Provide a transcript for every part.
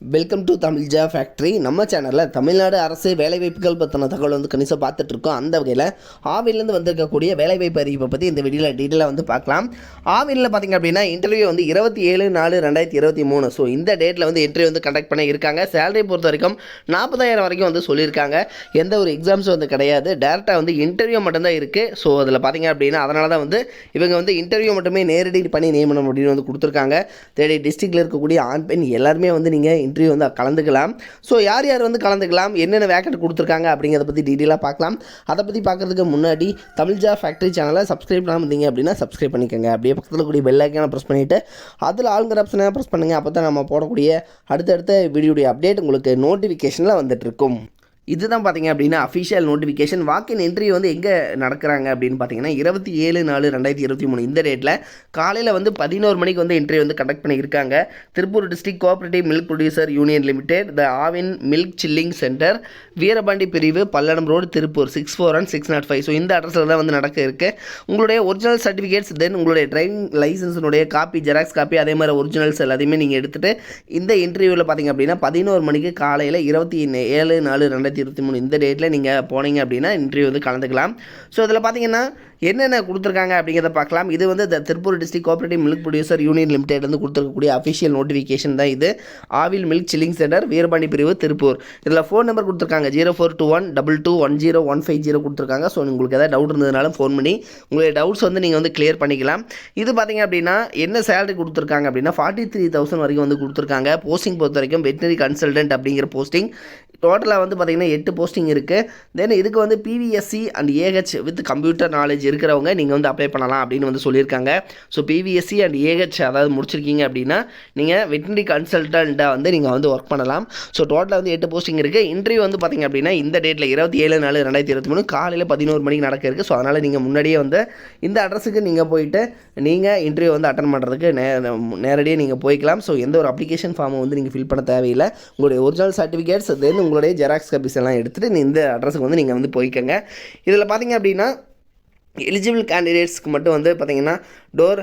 Welcome to Tamil factory. நம்ம சேனலில் தமிழ்நாடு அரசு வேலைவாய்ப்புகள் பற்றின தகவல் வந்து கணிசம் பார்த்துட்ருக்கோம். அந்த வகையில் ஆவின்லேருந்து வந்திருக்கக்கூடிய வேலைவாய்ப்பு அறிவிப்பை பற்றி இந்த வீடியோவில் டீட்டெயிலாக வந்து பார்க்கலாம். ஆவினில் பார்த்திங்க அப்படின்னா இன்டர்வியூ வந்து 27/4/2023. ஸோ இந்த டேட்டில் வந்து இன்டர்வியூ வந்து கண்டக்ட் பண்ணி இருக்காங்க. சேலரி பொறுத்த வரைக்கும் 40,000 வரைக்கும் வந்து சொல்லியிருக்காங்க. எந்த ஒரு எக்ஸாம்ஸும் வந்து கிடையாது, டேரெக்டாக வந்து இன்டர்வியூ மட்டும்தான் இருக்குது. ஸோ அதில் பார்த்திங்க அப்படின்னா அதனால தான் வந்து இவங்க வந்து இன்டர்வியூ மட்டுமே நேரடி பண்ணி நியமனம் அப்படின்னு வந்து கொடுத்துருக்காங்க. தேடி டிஸ்ட்ரிக்டில் இருக்கக்கூடிய ஆண் பெண் எல்லாருமே வந்து நீங்கள் இன்டர்வியூ வந்து கலந்துக்கலாம். ஸோ யார் யார் வந்து கலந்துக்கலாம், என்னென்ன வேக்கண்ட் கொடுத்துருக்காங்க அப்படிங்கிறத பற்றி டீட்டெயிலாக பார்க்கலாம். அதை பற்றி பார்க்குறதுக்கு முன்னாடி தமிழ் ஃபேக்ட்ரி சேனலை சப்ஸ்கிரைப் பண்ணாமல் இருந்தீங்க அப்படின்னா சப்ஸ்கிரைப் பண்ணிக்கோங்க. அப்படியே பக்கத்தில் கூடிய பெல் ஐக்கானை ப்ரெஸ் பண்ணிவிட்டு அதில் ஆளுங்கிற ஆப்ஷனை ப்ரெஸ் பண்ணுங்கள். அப்போ தான் நம்ம போடக்கூடிய அடுத்தடுத்த வீடியோடைய அப்டேட் உங்களுக்கு நோட்டிஃபிகேஷனில் வந்துட்டுருக்கும். இதுதான் பார்த்திங்க அப்படின்னா அஃபிஷியல் நோட்டிஃபிகேஷன். வாக்கின் இன்டர்வியூ வந்து எங்கே நடக்கிறாங்க அப்படின்னு பார்த்தீங்கன்னா 27/4/2023 இந்த டேட்டில் காலையில் வந்து 11 மணிக்கு வந்து இன்டர்வியூ வந்து கண்டக்ட் பண்ணியிருக்காங்க. Tiruppur district cooperative milk producer union limited, the Aavin milk chilling centre, Veerapandi பிரிவு, பல்லடம் ரோடு, திருப்பூர் 641605. ஸோ இந்த அட்ரஸில் தான் வந்து நடக்க இருக்குது. உங்களுடைய ஒரிஜினல் சர்டிஃபிகேட்ஸ், தென் உங்களுடைய டிரைவிங் லைசன்ஸினுடைய காப்பி, ஜெராக்ஸ் காப்பி, அதே மாதிரி ஒரிஜினல்ஸ் எல்லாத்தையுமே நீங்கள் எடுத்துகிட்டு இந்த இன்டர்வியூவில் பார்த்திங்க அப்படின்னா 11 மணிக்கு காலையில் 27/4/2023 இந்த டேட்டில் நீங்கள் போனீங்க அப்படின்னா இன்டர்வியூ வந்து கலந்துக்கலாம். ஸோ இதில் பார்த்தீங்கன்னா என்னென்ன கொடுத்துருக்காங்க அப்படிங்கிறத பார்க்கலாம். இது வந்து Tiruppur district cooperative milk producer union limited வந்து கொடுத்துருக்கக்கூடிய அஃபிஷியல் நோட்டிஃபிகேஷன் தான் இது. ஆவில் மில்க் சில்லிங் சென்டர், வீரபாண்டி பிரிவு, திருப்பூர். இதில் ஃபோன் நம்பர் கொடுத்துருக்காங்க 0421221050 கொடுத்துருக்காங்க. ஸோ உங்களுக்கு எதாவது டவுட் இருந்ததுனாலும் ஃபோன் பண்ணி உங்களுடைய டவுட்ஸ் வந்து நீங்கள் வந்து கிளியர் பண்ணிக்கலாம். இது பார்த்தீங்க அப்படின்னா என்ன சேலரி கொடுத்துருக்காங்க அப்படின்னா 43,000 வரைக்கும் வந்து கொடுத்துருக்காங்க. போஸ்டிங் பொறுத்த வரைக்கும் வெட்டினரி கன்சல்டன்ட் அப்படிங்கிற போஸ்டிங் டோட்டலாக வந்து பார்த்திங்கன்னா 8 போஸ்டிங் இருக்குது. தென் இதுக்கு வந்து BVSc and AH with computer knowledge இருக்கிறவங்க நீங்கள் வந்து அப்ளை பண்ணலாம் அப்படின்னு வந்து சொல்லியிருக்காங்க. ஸோ பிவிஎஸ்சி அண்ட் ஏஹெச் அதாவது முடிச்சிருக்கீங்க அப்படின்னா நீங்கள் வெட்டினரி கன்சல்டண்ட்டாக வந்து நீங்கள் வந்து ஒர்க் பண்ணலாம். ஸோ டோட்டலாக வந்து 8 போஸ்டிங் இருக்குது. இன்டர்வியூ வந்து பார்த்திங்க அப்படின்னா இந்த டேட்டில் 27/4/2023 காலையில் 11 மணிக்கு நடக்க இருக்குது. ஸோ அதனால் நீங்கள் முன்னாடியே வந்து இந்த அட்ரஸுக்கு நீங்கள் போயிட்டு நீங்கள் இன்டர்வியூ வந்து அட்டன் பண்ணுறதுக்கு நேரடியாக நீங்கள் போய்க்கலாம். ஸோ எந்த ஒரு அப்ளிகேஷன் ஃபார்மை வந்து நீங்கள் ஃபில் பண்ண தேவையில்லை. உங்களுடைய ஒரிஜினல் சர்டிஃபிகேட்ஸ், தென் உங்களுடைய ஜெராக்ஸ் காப்பீஸ் எல்லாம் எடுத்துகிட்டு இந்த அட்ரஸுக்கு வந்து நீங்கள் வந்து போய்க்கங்க. இதில் பார்த்திங்க அப்படின்னா எலிஜிபிள் கேண்டிடேட்ஸ்க்கு மட்டும் வந்து பார்த்திங்கன்னா door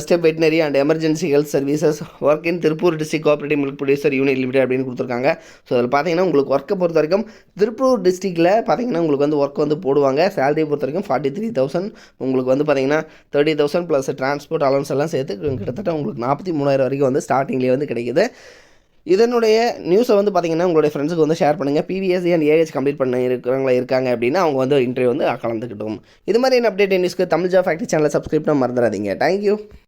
step veterinary and emergency health services work in Tiruppur district cooperative milk producer union limited அப்படின்னு கொடுத்துருக்காங்க. ஸோ அதில் பார்த்தீங்கன்னா உங்களுக்கு ஒர்க்கை பொறுத்த வரைக்கும் திருப்பூர் டிஸ்ட்ரிக்டில் பார்த்தீங்கன்னா உங்களுக்கு வந்து ஒர்க் வந்து போடுவாங்க. சேலரி பொறுத்த வரைக்கும் 43,000 உங்களுக்கு வந்து பார்த்தீங்கன்னா 30,000 ப்ளஸ் டிரான்ஸ்போர்ட் அலவன்ஸ் எல்லாம் சேர்த்து கிட்டத்தட்ட உங்களுக்கு 43,000 வரைக்கும் வந்து ஸ்டார்டிங்லேயே வந்து கிடைக்குது. இதனுடைய நியூஸை வந்து பார்த்திங்கன்னா உங்களுடைய ஃப்ரெண்ட்ஸுக்கு வந்து ஷேர் பண்ணுங்கள். பிவிஎஸ்சி அண்ட் ஏஹெச் கம்ப்ளீட் பண்ண இருக்கிறவங்களா இருக்காங்க அப்படின்னா அவங்க வந்து இன்டர்வியூ வந்து கலந்துக்கிட்டோம். இது மாதிரி என்ன அப்டேட் நியூஸ்க்கு தமிழ் ஃபேக்ட்ரி சேனலை சப்ஸ்கிரைப் பண்ண மறந்துடாதீங்க. தேங்க்யூ.